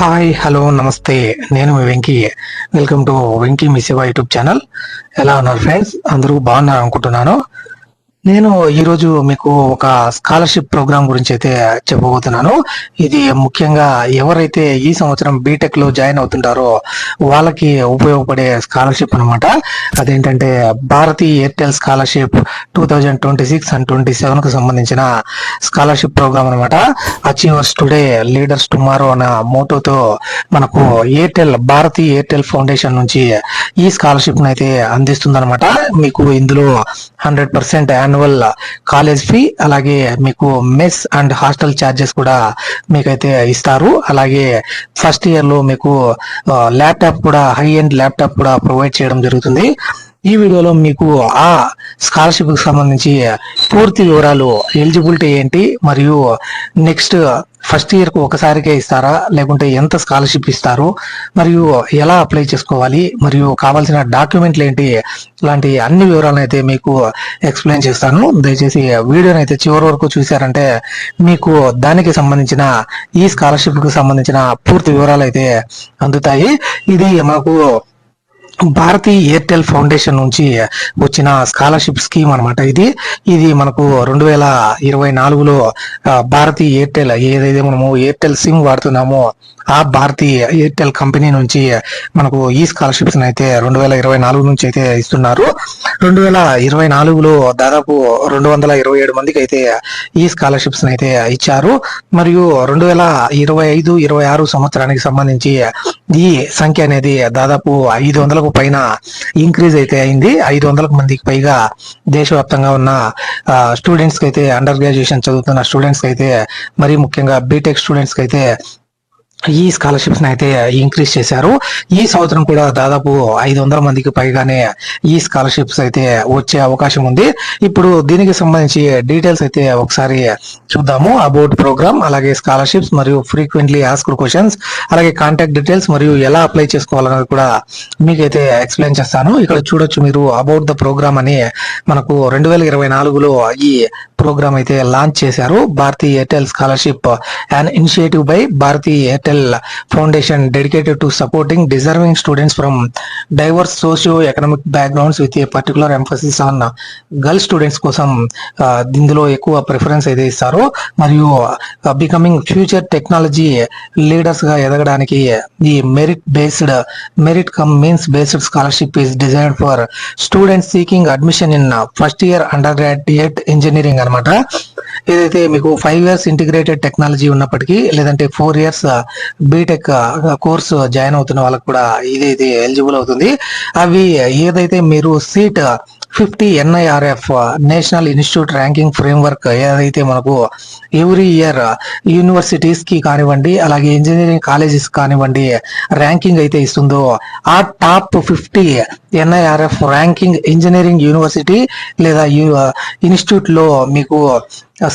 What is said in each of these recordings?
Hi hello నమస్తే. నేను మీ వెంకీ. వెల్కమ్ టు వెంకీ మిస్సేవా యూట్యూబ్ ఛానల్. ఎలా ఉన్నారు ఫ్రెండ్స్? అందరూ బాగున్నారు అనుకుంటున్నాను. నేను ఈరోజు మీకు ఒక స్కాలర్షిప్ ప్రోగ్రామ్ గురించి అయితే చెప్పబోతున్నాను. ఇది ముఖ్యంగా ఎవరైతే ఈ సంవత్సరం బీటెక్ లో జాయిన్ అవుతుంటారో వాళ్ళకి ఉపయోగపడే స్కాలర్షిప్ అనమాట. అదేంటంటే భారతీ ఎయిర్టెల్ స్కాలర్షిప్ 2026 అండ్ 27 కు సంబంధించిన స్కాలర్షిప్ ప్రోగ్రామ్ అనమాట. అచీవర్స్ టుడే లీడర్స్ టుమారో అన్న మోటోతో మనకు భారతీ ఎయిర్టెల్ ఫౌండేషన్ నుంచి ఈ స్కాలర్షిప్ అయితే అందిస్తుందన్నమాట. మీకు ఇందులో 100% యాన్యువల్ కాలేజ్ ఫీ, అలాగే మీకు మెస్ అండ్ హాస్టల్ ఛార్జెస్ కూడా మీకైతే ఇస్తారు. అలాగే ఫస్ట్ ఇయర్ లో మీకు ల్యాప్టాప్ కూడా, హై ఎండ్ ల్యాప్టాప్ కూడా ప్రొవైడ్ చేయడం జరుగుతుంది. ఈ వీడియోలో మీకు ఆ స్కాలర్షిప్ కి సంబంధించి పూర్తి వివరాలు, ఎలిజిబిలిటీ ఏంటి, మరియు నెక్స్ట్ ఫస్ట్ ఇయర్ కు ఒకసారికే ఇస్తారా, లేకుంటే ఎంత స్కాలర్షిప్ ఇస్తారు, మరియు ఎలా అప్లై చేసుకోవాలి, మరియు కావాల్సిన డాక్యుమెంట్లు ఏంటి, ఇలాంటి అన్ని వివరాలను అయితే మీకు ఎక్స్ప్లెయిన్ చేస్తాను. దయచేసి వీడియోని అయితే చివరి వరకు చూసారంటే మీకు దానికి సంబంధించిన, ఈ స్కాలర్షిప్ కు సంబంధించిన పూర్తి వివరాలు అయితే అందుతాయి. ఇది మనకు భారతీ ఎయిర్టెల్ ఫౌండేషన్ నుంచి వచ్చిన స్కాలర్షిప్ స్కీమ్ అనమాట. ఇది మనకు 2024లో భారతీ ఎయిర్టెల్, ఏదైతే మనము ఎయిర్టెల్ సిమ్ వాడుతున్నామో ఆ భారతీ ఎయిర్టెల్ కంపెనీ నుంచి మనకు ఈ స్కాలర్షిప్స్ అయితే 2024 నుంచి అయితే ఇస్తున్నారు. 2024లో దాదాపు 227 మందికి అయితే ఈ స్కాలర్షిప్స్ అయితే ఇచ్చారు. మరియు 2025-26 సంవత్సరానికి సంబంధించి ఈ సంఖ్య అనేది దాదాపు 500కు పైన ఇంక్రీజ్ అయితే అయింది. 500 మందికి పైగా దేశవ్యాప్తంగా ఉన్న స్టూడెంట్స్ కి అయితే, అండర్ గ్రాడ్యుయేషన్ చదువుతున్న స్టూడెంట్స్ కి అయితే, మరీ ముఖ్యంగా బీటెక్ స్టూడెంట్స్ కి అయితే ఈ స్కాలర్షిప్స్ అయితే ఇంక్రీజ్ చేశారు. ఈ సంవత్సరం కూడా దాదాపు 500 మందికి పైగానే ఈ స్కాలర్షిప్స్ అయితే వచ్చే అవకాశం ఉంది. ఇప్పుడు దీనికి సంబంధించి డీటెయిల్స్ అయితే ఒకసారి చూద్దాము. అబౌట్ ప్రోగ్రామ్, అలాగే స్కాలర్షిప్స్, మరియు ఫ్రీక్వెంట్లీ ఆస్క్డ్ క్వశ్చన్స్, అలాగే కాంటాక్ట్ డీటెయిల్స్, మరియు ఎలా అప్లై చేసుకోవాలనేది కూడా మీకైతే ఎక్స్ప్లెయిన్ చేస్తాను. ఇక్కడ చూడొచ్చు మీరు, అబౌట్ ద ప్రోగ్రామ్ అని మనకు 2024లో ఈ ప్రోగ్రామ్ అయితే లాంచ్ చేశారు. Bharti Airtel scholarship, an initiative by Bharati Airtel Foundation dedicated to supporting deserving students from diverse socio-economic backgrounds with a particular emphasis on girl students కోసం ఇందులో ఎక్కువ ప్రిఫరెన్స్ అయితే ఇస్తారు. మరియు బికమింగ్ ఫ్యూచర్ టెక్నాలజీ లీడర్స్ గా ఎదగడానికి ఈ merit come means based scholarship is designed for students seeking admission in first year under graduate engineering అనమాట. ఏదైతే మీకు 5 years ఇంటిగ్రేటెడ్ టెక్నాలజీ ఉన్నప్పటికీ, లేదంటే 4 years బీటెక్ కోర్సు జాయిన్ అవుతున్న వాళ్ళకి కూడా ఇది ఎలిజిబుల్ అవుతుంది. అవి ఏదైతే మీరు seat 50 NIRF national institute ranking framework, ఏదైతే మనకు ఎవ్రీ ఇయర్ యూనివర్సిటీస్ కి కానివ్వండి, అలాగే ఇంజనీరింగ్ కాలేజెస్ కానివ్వండి ర్యాంకింగ్ అయితే ఇస్తుందో, ఆ top 50 NIRF ranking engineering university లేదా ఇన్స్టిట్యూట్ లో మీకు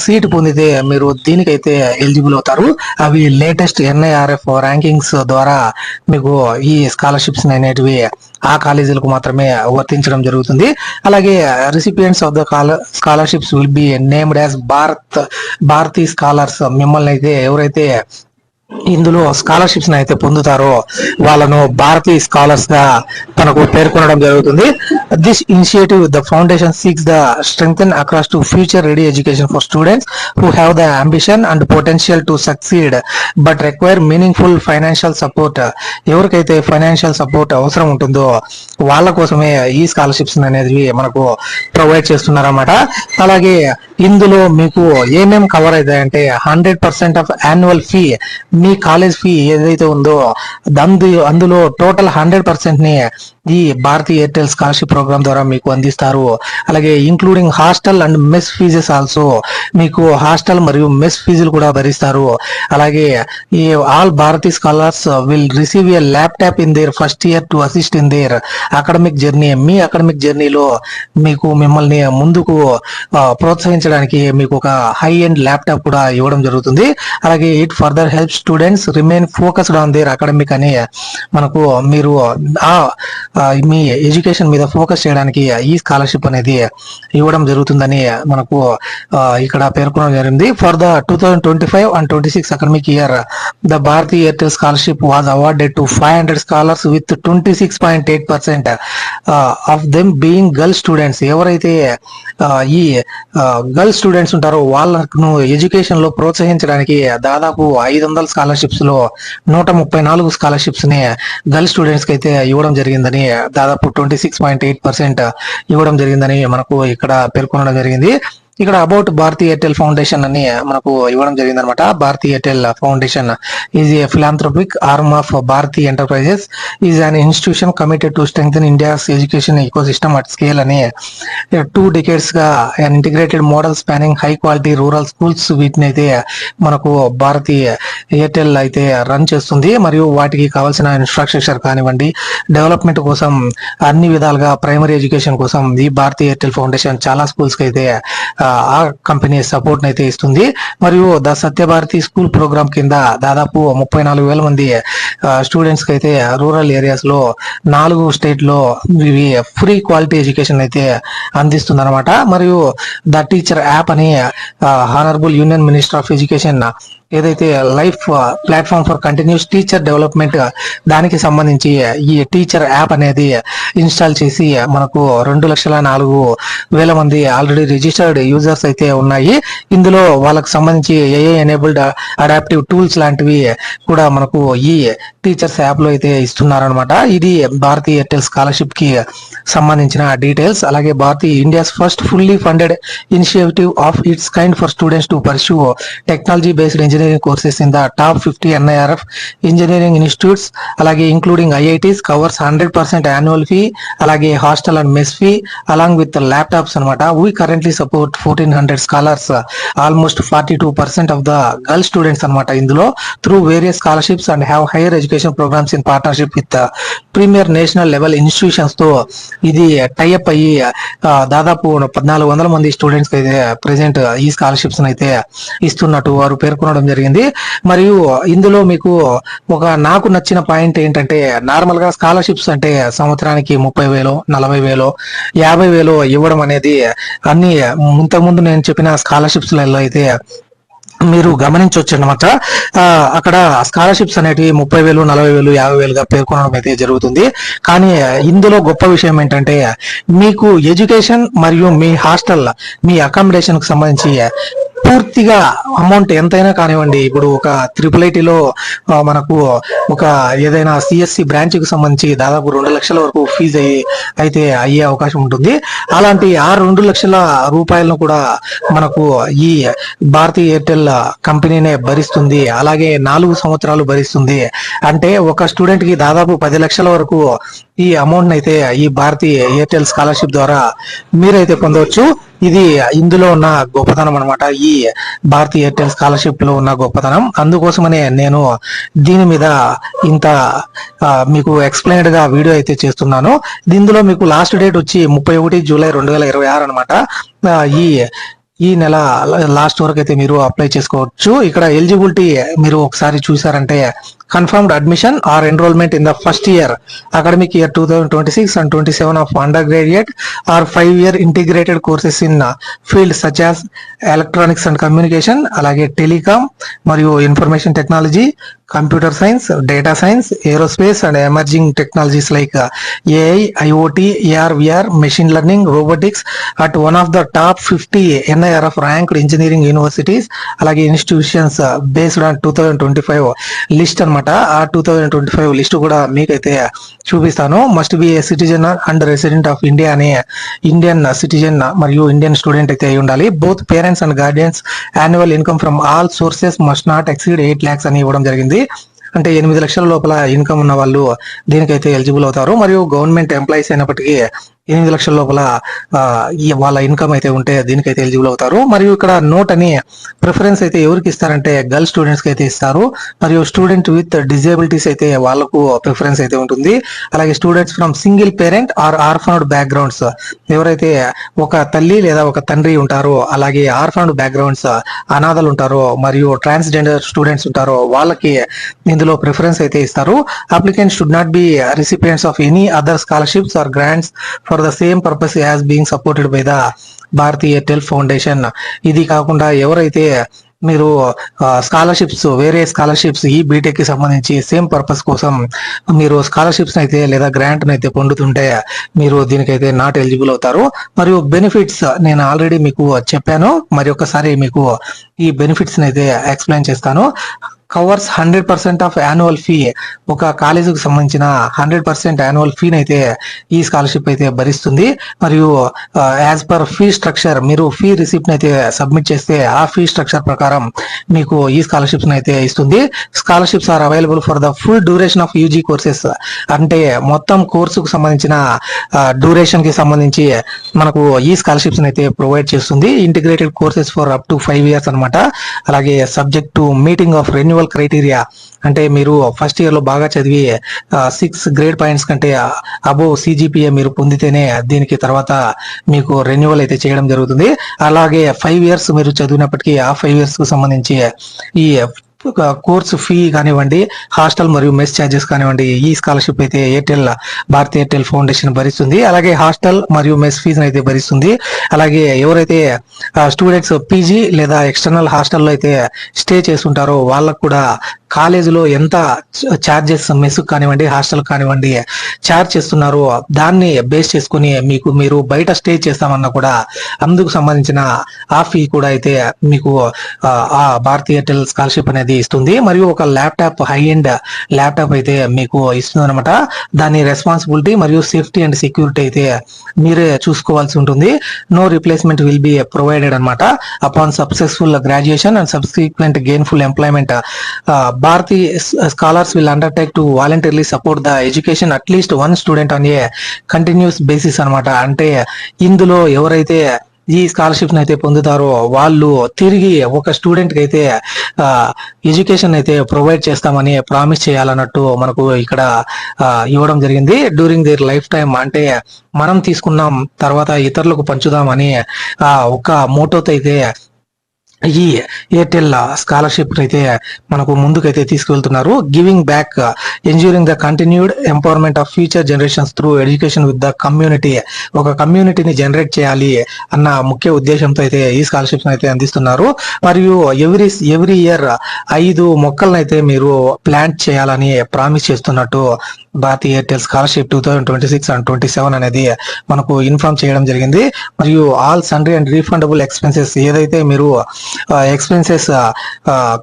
సీట్ పొందితే మీరు దీనికైతే ఎలిజిబుల్ అవుతారు. అవి లేటెస్ట్ NIRF ర్యాంకింగ్స్ ద్వారా మీకు ఈ స్కాలర్షిప్స్ అనేటివి ఆ కాలేజీలకు మాత్రమే వర్తించడం జరుగుతుంది. అలాగే recipients of the scholarships will be named as Bharti scholars. మిమ్మల్ని అయితే ఎవరైతే ఇందులో స్కాలర్షిప్స్ అయితే పొందుతారో వాళ్ళను భారతీ స్కాలర్స్ గా మనకు పేర్కొనడం జరుగుతుంది. This initiative the foundation seeks the strengthen across to future ready education for students who have the ambition and potential to succeed but require meaningful financial support. ఎవరికైతే ఫైనాన్షియల్ సపోర్ట్ అవసరం ఉంటుందో వాళ్ళ కోసమే ఈ స్కాలర్షిప్స్ అనేది మనకు ప్రొవైడ్ చేస్తున్నారన్నమాట. అలాగే ఇందులో మీకు ఏమేమి కవర్ అవుతాయంటే 100% ఆఫ్ యాన్యువల్ ఫీ, మీ కాలేజ్ ఫీ ఏదైతే ఉందో అందులో టోటల్ 100% ని ఈ భారతీ ఎయిర్టెల్ స్కాలర్షిప్ ప్రోగ్రామ్ ద్వారా మీకు అందిస్తారు. అలాగే including hostel and mess fees also, మీకు హాస్టల్ మరియు మెస్ ఫీజులు కూడా భరిస్తారు. అలాగే ఈ all Bharti scholars will receive a laptop in their first year to assist in their academic journey. మీ అకాడమిక్ జర్నీలో మీకు మిమ్మల్ని ముందుకు ప్రోత్సహించడానికి మీకు ఒక హై ఎండ్ ల్యాప్టాప్ కూడా ఇవ్వడం జరుగుతుంది. అలాగే it further help students remain focused on their academic అని మనకు మీరు ఆ మీ ఎడ్యుకేషన్ మీద ఫోకస్ చేయడానికి ఈ స్కాలర్షిప్ అనేది ఇవ్వడం జరుగుతుందని మనకు ఇక్కడ పేర్కొనడం జరిగింది. For the 2025 and 26 academic year, the Bharti Airtel scholarship was awarded to 500 scholars with 26.8% of them being girl students. ఎవరైతే ఈ గర్ల్ స్టూడెంట్స్ ఉంటారో వాళ్ళను ఎడ్యుకేషన్ లో ప్రోత్సహించడానికి దాదాపు 500 స్కాలర్షిప్స్ లో 134 స్కాలర్షిప్స్ ని గర్ల్ స్టూడెంట్స్ కి అయితే ఇవ్వడం జరిగిందని, దాదాపు 26.8% ఇవ్వడం జరిగిందని మనకు ఇక్కడ పేర్కొనడం జరిగింది. ఇక్కడ అబౌట్ భారతీ ఎయిర్టెల్ ఫౌండేషన్ అని మనకు ఇవ్వడం జరిగింది అనమాట. Bharti Airtel foundation is a philanthropic arm of Bharti enterprises, is an institution committed to strengthen India's education ecosystem at scale అని 2 decades గా an integrated model spanning high quality rural schools వీటిని అయితే మనకు భారతీ ఎయిర్టెల్ అయితే రన్ చేస్తుంది. మరియు వాటికి కావాల్సిన ఇన్ఫ్రాస్ట్రక్చర్ కానివ్వండి, డెవలప్మెంట్ కోసం అన్ని విధాలుగా ప్రైమరీ ఎడ్యుకేషన్ కోసం ఈ భారతీ ఎయిర్టెల్ ఫౌండేషన్ చాలా స్కూల్స్ కి అయితే ఆ కంపెనీ సపోర్ట్ అయితే ఇస్తుంది. మరియు ద సత్యభారతి స్కూల్ ప్రోగ్రామ్ కింద దాదాపు 34,000 మంది స్టూడెంట్స్ కి అయితే రూరల్ ఏరియాస్ లో 4 స్టేట్ లో ఇవి ఫ్రీ క్వాలిటీ ఎడ్యుకేషన్ అయితే అందిస్తుంది అనమాట. మరియు ద టీచర్ యాప్ అని honourable union minister of education ఏదైతే life platform for continuous teacher development దానికి సంబంధించి ఈ టీచర్ యాప్ అనేది ఇన్స్టాల్ చేసి మనకు 2,04,000 మంది ఆల్రెడీ రిజిస్టర్డ్ యూజర్స్ అయితే ఉన్నాయి. ఇందులో వాళ్ళకి సంబంధించి ఏఐ ఎనేబుల్డ్ అడాప్టివ్ టూల్స్ లాంటివి కూడా మనకు ఈ టీచర్స్ యాప్ లో అయితే ఇస్తున్నారనమాట. ఇది భారతీ ఎయిర్టెల్ స్కాలర్షిప్ కి సంబంధించిన డీటెయిల్స్. అలాగే Bharti India's first fully funded initiative of its kind for students to pursue technology based engineering courses in the top 50 NIRF engineering institutes, అలాగే including IITs, covers 100% annual fee, అలాగే hostel and mess fee along with the laptops అనమాట. We currently support 1400 scholars, almost 42% of the girl students అనమాట ఇందులో, through various scholarships and have higher education programs in partnership with the premier national level institutions తో ఇది tie up అయ్యి దాదాపు 1,400 మంది students అయితే present ఈ స్కాలర్షిప్స్ అయితే ఇస్తున్నట్టు వారు పేర్కొనడం జరిగింది. మరియు ఇందులో మీకు ఒక నాకు నచ్చిన పాయింట్ ఏంటంటే, నార్మల్ గా స్కాలర్షిప్స్ అంటే సంవత్సరానికి 30,000, 40,000, 50,000 ఇవ్వడం అనేది అన్ని ఇంతకుముందు నేను చెప్పిన స్కాలర్షిప్స్ లలో అయితే మీరు గమనించవచ్చు అనమాట. అక్కడ స్కాలర్షిప్స్ అనేటివి 30,000, 40,000, 50,000 గా పేర్కొనడం అయితే జరుగుతుంది. కానీ ఇందులో గొప్ప విషయం ఏంటంటే, మీకు ఎడ్యుకేషన్ మరియు మీ హాస్టల్ మీ అకామిడేషన్ కు సంబంధించి పూర్తిగా అమౌంట్ ఎంతైనా కానివ్వండి. ఇప్పుడు ఒక IIITలో మనకు ఒక ఏదైనా సిఎస్సి బ్రాంచ్ కి సంబంధించి దాదాపు 2 లక్షల వరకు ఫీజు అయితే అయ్యే అవకాశం ఉంటుంది. అలాంటి ఆ 2 లక్షల రూపాయలను కూడా మనకు ఈ భారతీ ఎయిర్టెల్ కంపెనీనే భరిస్తుంది. అలాగే 4 సంవత్సరాలు భరిస్తుంది. అంటే ఒక స్టూడెంట్ కి దాదాపు 10 లక్షల వరకు ఈ అమౌంట్ అయితే ఈ భారతీ ఎయిర్టెల్ స్కాలర్షిప్ ద్వారా మీరైతే పొందవచ్చు. ఇది ఇందులో ఉన్న గొప్పతనం అనమాట, ఈ భారతీ ఎయిర్టెల్ స్కాలర్షిప్ లో ఉన్న గొప్పతనం. అందుకోసమనే నేను దీని మీద ఇంత మీకు ఎక్స్ప్లెయిన్డ్ గా వీడియో అయితే చేస్తున్నాను. ఇందులో మీకు లాస్ట్ డేట్ వచ్చి 31 జూలై 2026 అనమాట. ఈ నెల లాస్ట్ వరకు అయితే మీరు అప్లై చేసుకోవచ్చు. ఇక్కడ ఎలిజిబిలిటీ మీరు ఒకసారి చూసారంటే, confirmed admission or enrolment in the first year academic year 2026 and 27 of undergraduate or 5-year integrated courses in field such as electronics and communication, అలాగే టెలికామ్ మరియు information technology, computer science, data science, aerospace and emerging technologies like AI, IoT, AR, VR, machine learning, robotics at one of the top 50 NIRF ranked engineering universities, అలాగే institutions based on 2025 list అనమాట. ఆ 2025 list కూడా మీకైతే చూపిస్తాను. Must be a citizen and resident of India అనే Indian citizen మరియు Indian student అయితే అయి ఉండాలి. Both parents and guardians annual income from all sources must not exceed 8 lakhs అని ఇవ్వడం జరిగింది. అంటే 8 లక్షల లోపల ఇన్కమ్ ఉన్న వాళ్ళు దీనికైతే ఎలిజిబుల్ అవుతారు. మరియు గవర్నమెంట్ ఎంప్లాయీస్ అయినప్పటికీ 8 లక్షల లోపల వాళ్ళ ఇన్కమ్ అయితే ఉంటే దీనికైతే ఎలిజిబుల్ అవుతారు. మరియు ఇక్కడ నోట్ అని ప్రిఫరెన్స్ అయితే ఎవరికి ఇస్తారంటే గర్ల్ స్టూడెంట్స్ కి అయితే ఇస్తారు. మరియు స్టూడెంట్ విత్ డిజేబిలిటీస్ అయితే వాళ్ళకు ప్రిఫరెన్స్ అయితే ఉంటుంది. అలాగే students from single parent or orphaned backgrounds, ఎవరైతే ఒక తల్లి లేదా ఒక తండ్రి ఉంటారో, అలాగే ఆర్ఫనడ్ బ్యాక్గ్రౌండ్స్ అనాథలు ఉంటారో, మరియు ట్రాన్స్జెండర్ స్టూడెంట్స్ ఉంటారో వాళ్ళకి ఇందులో ప్రిఫరెన్స్ అయితే ఇస్తారు. Applicant should not be recipients of any other scholarships or grants for the same purpose as being supported by the Bharatiya Airtel foundation. ఇది కాకుండా ఎవరైతే మీరు స్కాలర్షిప్స్, వేరే స్కాలర్షిప్స్ ఈ బీటెక్ కి సంబంధించి సేమ్ పర్పస్ కోసం మీరు స్కాలర్షిప్స్ అయితే లేదా గ్రాంట్ అయితే పొందుతుంటే మీరు దీనికైతే నాట్ ఎలిజిబుల్ అవుతారు. మరియు బెనిఫిట్స్ నేను ఆల్రెడీ మీకు చెప్పాను, మరి ఒకసారి మీకు ఈ బెనిఫిట్స్ అయితే ఎక్స్ప్లెయిన్ చేస్తాను. కవర్స్ 100% ఆఫ్ యాన్యువల్ ఫీ, ఒక కాలేజీకి సంబంధించిన 100% యాన్యువల్ ఫీని అయితే ఈ స్కాలర్షిప్ అయితే భరిస్తుంది. మరియు యాజ్ పర్ ఫీ స్ట్రక్చర్, మీరు ఫీ రిసిప్ట్ అయితే సబ్మిట్ చేస్తే ఆ ఫీ స్ట్రక్చర్ ప్రకారం మీకు ఈ స్కాలర్షిప్స్ అయితే ఇస్తుంది. Scholarships are available for the full duration of UG courses, అంటే మొత్తం కోర్సుకు సంబంధించిన డ్యూరేషన్ కి సంబంధించి మనకు ఈ స్కాలర్షిప్స్ అయితే ప్రొవైడ్ చేస్తుంది. Integrated courses for up to 5 years అనమాట. అలాగే subject to meeting of renewal criteria, అంటే మీరు ఫస్ట్ ఇయర్ లో బాగా చదివి 6 గ్రేడ్ పాయింట్స్ కంటే అబోవ్ సిజిపిఏ మీరు పొందితేనే దీనికి తర్వాత మీకు రెన్యువల్ అయితే చేయడం జరుగుతుంది. అలాగే 5 years మీరు చదివినప్పటికీ ఆ 5 years కు సంబంధించి ఈ కోర్సు ఫీ కానివ్వండి, హాస్టల్ మరియు మెస్ ఛార్జెస్ కానివ్వండి, ఈ స్కాలర్షిప్ అయితే భారతీయ ఎయిర్టెల్ ఫౌండేషన్ భరిస్తుంది. అలాగే హాస్టల్ మరియు మెస్ ఫీజు అయితే భరిస్తుంది. అలాగే ఎవరైతే స్టూడెంట్స్ పీజీ లేదా ఎక్స్టర్నల్ హాస్టల్లో అయితే స్టే చేస్తుంటారో వాళ్ళకు కూడా కాలేజీలో ఎంత ఛార్జెస్ మెస్ కానివ్వండి, హాస్టల్ కానివ్వండి ఛార్జ్ చేస్తున్నారో దాన్ని బేస్ చేసుకుని మీరు బయట స్టే చేస్తామన్నా కూడా అందుకు సంబంధించిన ఆ ఫీ కూడా అయితే మీకు ఆ భారతీయ ఎయిర్టెల్ స్కాలర్షిప్ అనేది ఇస్తుంది. మరియు ఒక ల్యాప్టాప్, హై ఎండ్ ల్యాప్టాప్ అయితే మీకు ఇస్తుంది అనమాట. దాని రెస్పాన్సిబిలిటీ మరియు సేఫ్టీ అండ్ సెక్యూరిటీ అయితే మీరే చూసుకోవాల్సి ఉంటుంది. No replacement will be provided అనమాట upon successful graduation and subsequent gainful employment. Bharati scholars will undertake to voluntarily support the education at least one student on a continuous basis అనమాట. అంటే ఇందులో ఎవరైతే ఈ స్కాలర్షిప్ అయితే పొందుతారో వాళ్ళు తిరిగి ఒక స్టూడెంట్ కి అయితే ఎడ్యుకేషన్ అయితే ప్రొవైడ్ చేస్తామని ప్రామిస్ చేయాలన్నట్టు మనకు ఇక్కడ ఇవ్వడం జరిగింది. డ్యూరింగ్ దేర్ లైఫ్ టైం, అంటే మనం తీసుకున్నాం తర్వాత ఇతరులకు పంచుదామని ఒక మోటోతో అయితే ఈ ఎయిర్టెల్ స్కాలర్షిప్ అయితే మనకు ముందుకైతే తీసుకువెళ్తున్నారు. Giving back, ensuring the continued empowerment of future generations through education with the community. ఒక కమ్యూనిటీని జనరేట్ చేయాలి అన్న ముఖ్య ఉద్దేశంతో అయితే ఈ స్కాలర్షిప్స్ అయితే అందిస్తున్నారు. మరియు ఎవ్రీ ఇయర్ 5 మొక్కలను అయితే మీరు ప్లాంట్ చేయాలని ప్రామిస్ చేస్తున్నట్టు భారతీయ ఎయిర్టెల్ స్కాలర్షిప్ 2026 అండ్ 27 అనేది మనకు ఇన్ఫార్మ్ చేయడం జరిగింది. మరియు all sundry and refundable expenses, ఏదైతే మీరు ఎక్స్పెన్సెస్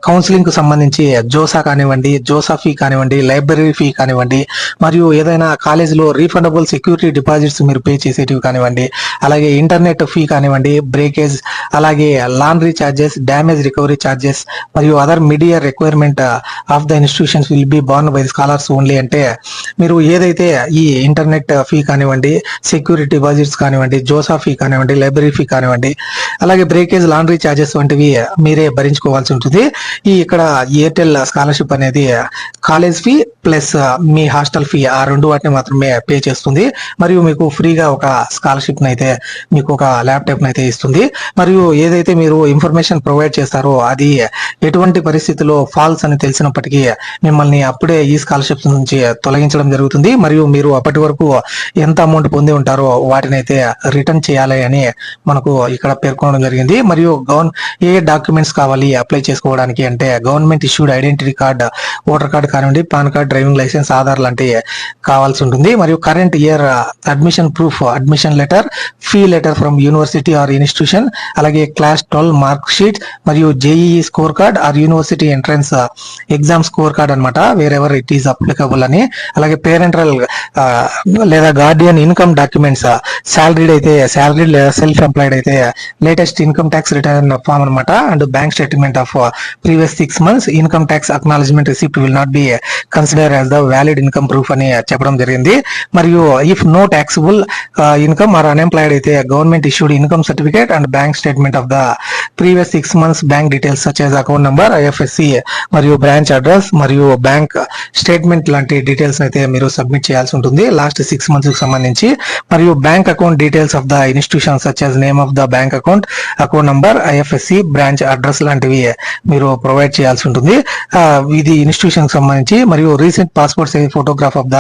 కౌన్సిలింగ్ కు సంబంధించి జోసా కానివ్వండి, జోసా ఫీ కానివ్వండి, లైబ్రరీ ఫీ కానివ్వండి, మరియు ఏదైనా కాలేజీలో రీఫండబుల్ సెక్యూరిటీ డిపాజిట్స్ మీరు పే చేసేటివి కానివ్వండి, అలాగే ఇంటర్నెట్ ఫీ కానివ్వండి, బ్రేకేజ్, అలాగే laundry charges, damage recovery charges మరియు other media requirement of the institutions will be borne by the scholars only. అంటే మీరు ఏదైతే ఈ ఇంటర్నెట్ ఫీ కానివ్వండి, సెక్యూరిటీ డిపాజిట్స్ కానివ్వండి, జోసా ఫీ కానివ్వండి, లైబ్రరీ ఫీ కానివ్వండి, అలాగే బ్రేకేజ్, లాండ్రీ ఛార్జెస్ వంటివి మీరే భరించుకోవాల్సి ఉంటుంది. ఇక్కడ ఎయిర్టెల్ స్కాలర్షిప్ అనేది కాలేజ్ ఫీ ప్లస్ మీ హాస్టల్ ఫీ, ఆ 2 వాటిని మాత్రమే పే చేస్తుంది. మరియు మీకు ఫ్రీగా ఒక స్కాలర్షిప్ అయితే మీకు ఒక ల్యాప్టాప్ అయితే ఇస్తుంది. మరియు ఏదైతే మీరు ఇన్ఫర్మేషన్ ప్రొవైడ్ చేస్తారో అది ఎటువంటి పరిస్థితుల్లో ఫాల్స్ అని తెలిసినప్పటికీ మిమ్మల్ని అప్పుడే ఈ స్కాలర్షిప్ నుంచి తొలగించడం జరుగుతుంది. మరియు మీరు అప్పటి వరకు ఎంత అమౌంట్ పొంది ఉంటారో వాటిని అయితే రిటర్న్ చేయాలి అని మనకు ఇక్కడ పేర్కొనడం జరిగింది. మరియు ఏ డాక్యుమెంట్స్ కావాలి అప్లై చేసుకోవడానికి అంటే government issued identity card, voter card కానివ్వండి, PAN card, driving licence, Aadhaar లాంటి కావాల్సి ఉంటుంది. మరియు current year admission proof, admission letter, fee letter from university or institution, అలాగే క్లాస్ 12 మార్క్ షీట్ మరియు JEE score card or university entrance exam score card అనమాట, wherever it is applicable అని. అలాగే parental లేదా గార్డియన్ ఇన్కమ్ డాక్యుమెంట్స్, శాలరీ లేదా self employed అయితే latest income tax return form అనమాట. And bank statement of previous 6 months income tax acknowledgement receipt will not be consider as the valid income proof అని చెప్పడం జరిగింది. మరియు if no taxable income or unemployed అయితే government issued income certificate and bank statement of the previous 6 months bank details such as account number, IFSC మరియు branch address మరియు bank statement లాంటి details అయితే మీరు సబ్మిట్ చేయాల్సి ఉంటుంది లాస్ట్ 6 months కి సంబంధించి. మరియు bank account details of the institution such as name of the bank account, account number, IFSC, branch address లాంటివి మీరు ప్రొవైడ్ చేయాల్సి ఉంటుంది. ఇది ఇన్స్టిట్యూషన్ సంబంధించి. మరియు recent passport size photograph of the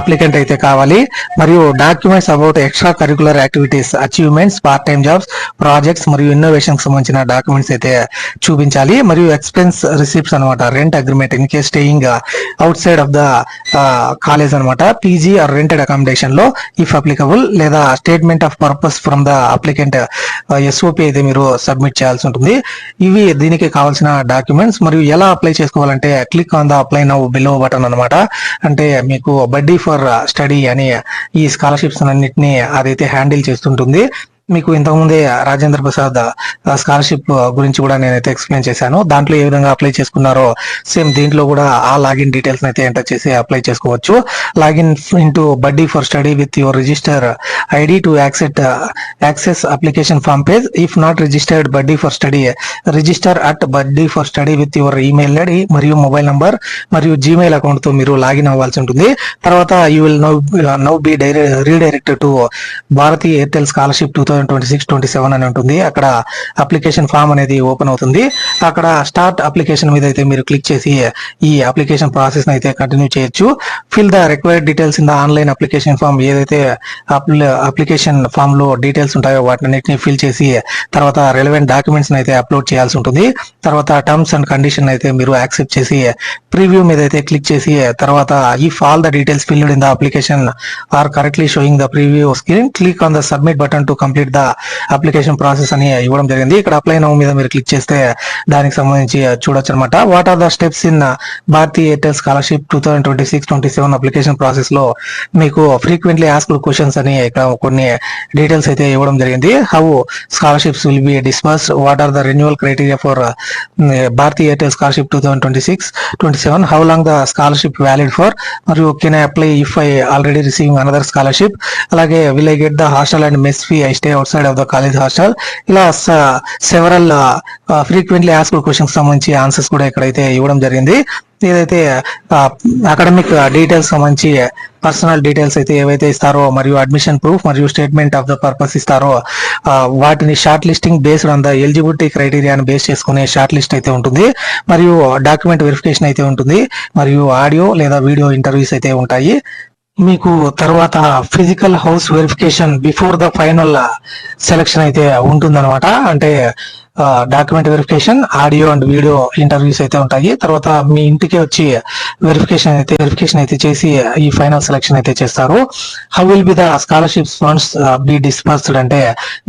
applicant అయితే కావాలి. మరియు documents about extra curricular activities, achievements, part time jobs, projects మరియు ఇన్నోవేషన్ సంబంధించిన డాక్యుమెంట్స్ అయితే చూపించాలి. మరియు ఎక్స్పెన్స్ రిసిప్ట్స్ అనమాట, rent agreement in case staying out side of the college అనమాట, పీజీ ఆర్ రెంటెడ్ అకామిడేషన్ లో ఇఫ్ అప్లికబుల్, లేదా statement of purpose from the applicant SOP అయితే మీరు సబ్మిట్ చేయాల్సి ఉంటుంది. ఇవి దీనికి కావాల్సిన డాక్యుమెంట్స్. మరియు ఎలా అప్లై చేసుకోవాలంటే click on the apply now below button అనమాట. అంటే మీకు బడ్డీ ఫర్ స్టడీ అని ఈ స్కాలర్షిప్స్ అన్నింటినీ అదైతే హ్యాండిల్ చేస్తుంటుంది. మీకు ఇంతకుముందే రాజేంద్ర ప్రసాద్ స్కాలర్షిప్ గురించి కూడా నేనైతే ఎక్స్ప్లెయిన్ చేశాను. దాంట్లో ఏ విధంగా అప్లై చేసుకున్నారో సేమ్ దీంట్లో కూడా ఆ లాగిన్ డీటెయిల్స్ అయితే ఎంటర్ చేసి అప్లై చేసుకోవచ్చు. Login into buddy for study with your register ID to access application form page. If not registered buddy for study, register at buddy for study with your email ID మరియు mobile number మరియు Gmail account తో మీరు login అవ్వాల్సి ఉంటుంది. తర్వాత you will now be redirected to Bharti Airtel scholarship 2026-27 అని ఉంటుంది. అక్కడ అప్లికేషన్ ఫామ్ అనేది ఓపెన్ అవుతుంది. అక్కడ స్టార్ట్ అప్లికేషన్ మీద అయితే మీరు క్లిక్ చేసి ఈ అప్లికేషన్ ప్రాసెస్ అయితే కంటిన్యూ చేయొచ్చు. Fill the required details in the online application form. ఏదైతే అప్లికేషన్ ఫామ్ లో డీటెయిల్స్ ఉంటాయో వాటిని ఫిల్ చేసి తర్వాత రెలవెంట్ డాక్యుమెంట్స్ అయితే అప్లోడ్ చేయాల్సి ఉంటుంది. తర్వాత టర్మ్స్ అండ్ కండిషన్ అయితే మీరు యాక్సెప్ట్ చేసి ప్రివ్యూ మీద అయితే క్లిక్ చేసి తర్వాత if all the details filled in the application are correctly showing the preview screen, click on the submit button to complete the application process అని ఇవ్వడం జరిగింది. ఇక్కడ అప్లై నౌ మీద మీరు క్లిక్ చేస్తే దానికి సంబంధించి చూడొచ్చు అనమాట. What are the steps in Bharti Airtel scholarship 2026-27 application process లో మీకు ఫ్రీక్వెంట్లీ ఆస్క్డ్ క్వశ్చన్స్ అని ఇక్కడ కొన్ని డీటెయిల్స్ అయితే ఇవ్వడం జరిగింది. How scholarships will be disbursed, what are the renewal criteria for Bharti Airtel scholarship 2026-27, how long the scholarship valid for, మరియు can I apply if I already receiving another scholarship, అలాగే will I get the hostel and mess fee I stay outside of the college hostel. ఇలా several frequently asked questions సంబంధించి answers కూడా ఇక్కడైతే ఇవ్వడం జరిగింది. ఏదైతే academic details సంబంధించి personal details అయితే ఏవైతే ఇస్తారో మరియు అడ్మిషన్ ప్రూఫ్ మరియు స్టేట్మెంట్ ఆఫ్ ద పర్పస్ ఇస్తారో వాటిని shortlisting based on the eligibility క్రైటీరియాని బేస్ చేసుకునే షార్ట్ లిస్ట్ అయితే ఉంటుంది. మరియు డాక్యుమెంట్ వెరిఫికేషన్ అయితే ఉంటుంది. మరియు ఆడియో లేదా వీడియో ఇంటర్వ్యూస్ అయితే ఉంటాయి. మీకు తర్వాత physical house verification before the final selection అయితే ఉంటుందన్నమాట. అంటే document verification, audio and video interviews అయితే ఉంటాయి. తర్వాత మీ ఇంటికి వచ్చి వెరిఫికేషన్ అయితే చేసి ఈ ఫైనల్ సెలక్షన్ అయితే చేస్తారు. How will be the scholarship funds be disbursed అంటే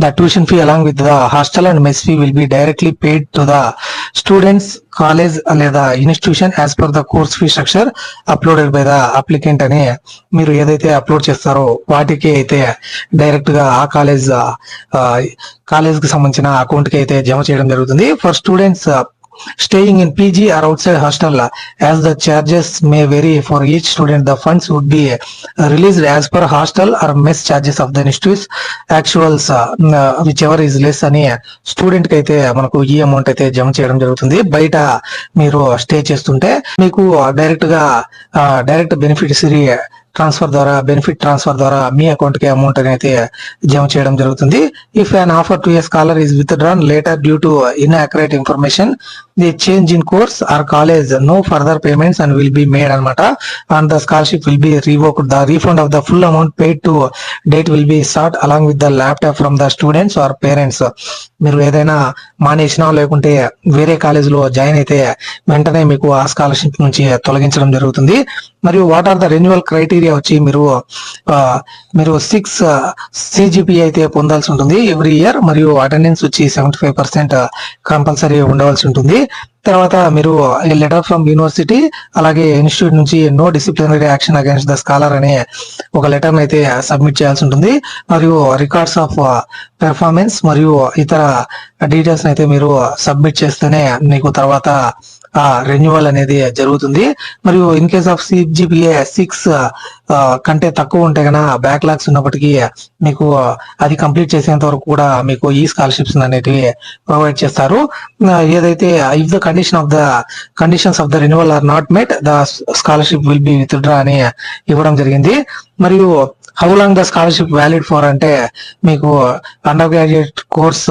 the tuition fee along with the hostel and mess fee will be directly paid to the students, college లేదా institution as per the course fee structure uploaded by the applicant అని మీరు ఏదైతే upload చేస్తారో వాటికి అయితే direct గా ఆ college కి సంబంధించిన అకౌంట్ కి అయితే జమ చేయడం జరుగుతుంది. For students staying in PG or outside hostel, as the charges may vary for each student, the funds would be released as per hostel or mess charges of the institutes actuals, whichever is less అని student కి అయితే మనకు ఈ amount అయితే జమ చేయడం జరుగుతుంది. బయట మీరు స్టే చేస్తుంటే మీకు డైరెక్ట్ బెనిఫిషరీ బెనిఫిట్ ట్రాన్స్ఫర్ ద్వారా మీ అకౌంట్ కి అమౌంట్ అయితే జమ చేయడం జరుగుతుంది. If an offer to a scholar is withdrawn later due to inaccurate information, the change in course or college, no further payments and will be made అనమాట. and the scholarship will be revoked. The refund of the full amount paid to date will be sought along with the laptop from the students or parents. మీరు ఏదైనా మానేసినా లేకుంటే వేరే college లో join అయితే వెంటనే మీకు ఆ స్కాలర్షిప్ నుంచి తొలగించడం జరుగుతుంది. మరియు what are the renewal criteria criteria వచ్చి మీరు 6 CGPA అయితే పొందాల్సి ఉంటుంది ఎవ్రీ ఇయర్, మరియు అటెండెన్స్ వచ్చి 75% కంపల్సరీ ఉండవలసి ఉంటుంది. తర్వాత మీరు లెటర్ ఫ్రమ్ యూనివర్సిటీ అలాగే ఇన్స్టిట్యూట్ నుంచి no disciplinary action against the scholar అనే ఒక లెటర్ అయితే సబ్మిట్ చేయాల్సి ఉంటుంది. మరియు రికార్డ్స్ ఆఫ్ పెర్ఫార్మెన్స్ మరియు ఇతర డీటెయిల్స్ అయితే మీరు సబ్మిట్ చేస్తేనే మీకు తర్వాత రెన్యువల్ అనేది జరుగుతుంది. మరియు ఇన్ కేస్ ఆఫ్ CGPA 6 కంటే తక్కువ ఉంటే కనుక బ్యాక్లాగ్స్ ఉన్నప్పటికీ మీకు అది కంప్లీట్ చేసేంత వరకు కూడా మీకు ఈ స్కాలర్షిప్స్ అనేటివి ప్రొవైడ్ చేస్తారు. ఏదైతే if the conditions of the renewal are not met, the scholarship will be withdraw అని ఇవ్వడం జరిగింది. మరియు how long the scholarship valid for అంటే మీకు అండర్ గ్రాడ్యుయేట్ కోర్స్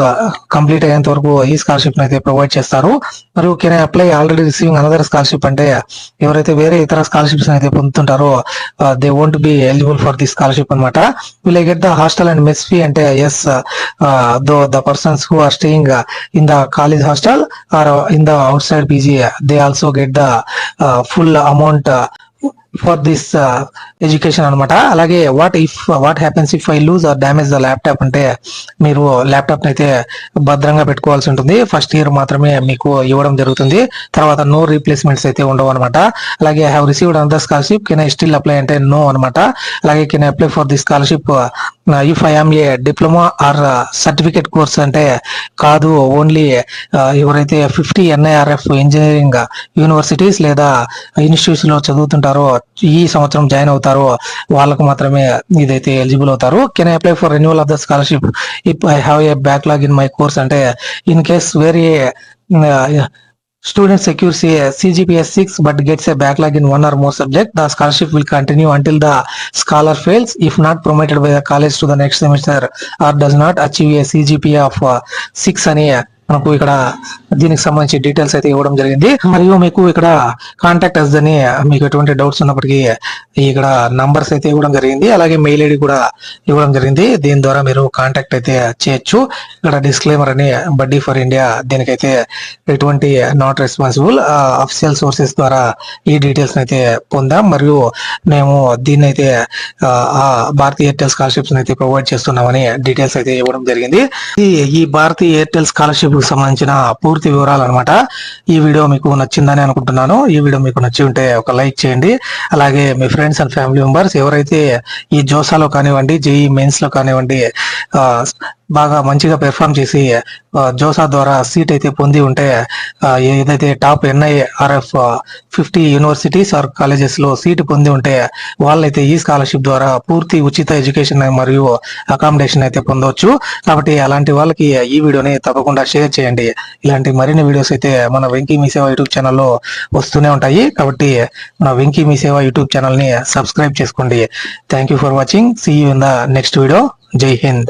కంప్లీట్ అయ్యేంత వరకు ఈ స్కాలర్షిప్ అయితే ప్రొవైడ్ చేస్తారు. మరియు can I apply already receiving another scholarship అంటే ఎవరైతే వేరే ఇతర స్కాలర్షిప్స్ అయితే పొందుతుంటారో they won't be eligible for the scholarship అనమాట. Will I get the hostel and mess fee అంటే yes, though the persons who are staying in the college hostel or in the outside PG they also get the full amount for this education అనమాట. అలాగే what happens if I lose or damage the laptop అంటే మీరు laptop అయితే భద్రంగా పెట్టుకోవాల్సి ఉంటుంది. First year మాత్రమే మీకు ఇవ్వడం జరుగుతుంది, తర్వాత నో రీప్లేస్మెంట్స్ అయితే ఉండవు అనమాట. అలాగే I have received another scholarship, can I still apply అంటే నో అనమాట. అలాగే can I apply for the scholarship if I am a diploma or certificate course అంటే కాదు, ఓన్లీ ఎవరైతే 50 NIRF ఇంజనీరింగ్ యూనివర్సిటీస్ లేదా ఇన్స్టిట్యూట్స్ లో చదువుతుంటారో ఈ సంవత్సరం జాయిన్ అవుతారో వాళ్ళకు మాత్రమే ఇదైతే ఎలిజిబుల్ అవుతారు. Can I apply for renewal of the scholarship if I have a backlog in my course అంటే ఇన్ కేస్ వేరే student secures a CGPA 6 but gets a backlog in one or more subject, the scholarship will continue until the scholar fails if not promoted by the college to the next semester or does not achieve a CGPA of 6 అని మనకు ఇక్కడ దీనికి సంబంధించి details అయితే ఇవ్వడం జరిగింది. మరియు మీకు ఇక్కడ కాంటాక్ట్ అస్ అని మీకు ఎటువంటి డౌట్స్ ఉన్నప్పటికీ ఇక్కడ నంబర్స్ అయితే ఇవ్వడం జరిగింది, అలాగే మెయిల్ ఐడి కూడా ఇవ్వడం జరిగింది. దీని ద్వారా మీరు కాంటాక్ట్ అయితే చేయొచ్చు. ఇక్కడ డిస్క్లైమర్ అని బడ్డీ ఫర్ ఇండియా దీనికైతే ఎటువంటి నాట్ రెస్పాన్సిబుల్, అఫీషియల్ సోర్సెస్ ద్వారా ఈ డీటెయిల్స్ అయితే పొందాం. మరియు మేము దీన్ని అయితే భారతీయ ఎయిర్టెల్ స్కాలర్షిప్స్ అయితే ప్రొవైడ్ చేస్తున్నామని డీటెయిల్స్ అయితే ఇవ్వడం జరిగింది. ఈ భారతీయ ఎయిర్టెల్ స్కాలర్షిప్ సంబంధించిన పూర్తి వివరాలు అనమాట. ఈ వీడియో మీకు నచ్చిందని అనుకుంటున్నాను. ఈ వీడియో మీకు నచ్చి ఉంటే ఒక లైక్ చేయండి. అలాగే మీ ఫ్రెండ్స్ అండ్ ఫ్యామిలీ మెంబర్స్ ఎవరైతే ఈ జోసాలో కానివ్వండి, JEE మెయిన్స్ లో కానివ్వండి బాగా మంచిగా పెర్ఫామ్ చేసి జోసా ద్వారా సీట్ అయితే పొంది ఉంటే, ఏదైతే top NIRF 50 universities or colleges లో సీట్ పొంది ఉంటే వాళ్ళైతే ఈ స్కాలర్షిప్ ద్వారా పూర్తి ఉచిత ఎడ్యుకేషన్ మరియు అకామిడేషన్ అయితే పొందవచ్చు. కాబట్టి అలాంటి వాళ్ళకి ఈ వీడియోని తప్పకుండా షేర్ చేయండి. ఇలాంటి మరిన్ని వీడియోస్ అయితే మన వెంకీ మీ సేవ యూట్యూబ్ ఛానల్లో వస్తూనే ఉంటాయి. కాబట్టి మన వెంకీ మీ సేవ యూట్యూబ్ ఛానల్ ని సబ్స్క్రైబ్ చేసుకోండి. Thank you for watching. See you in the next video. జై హింద్.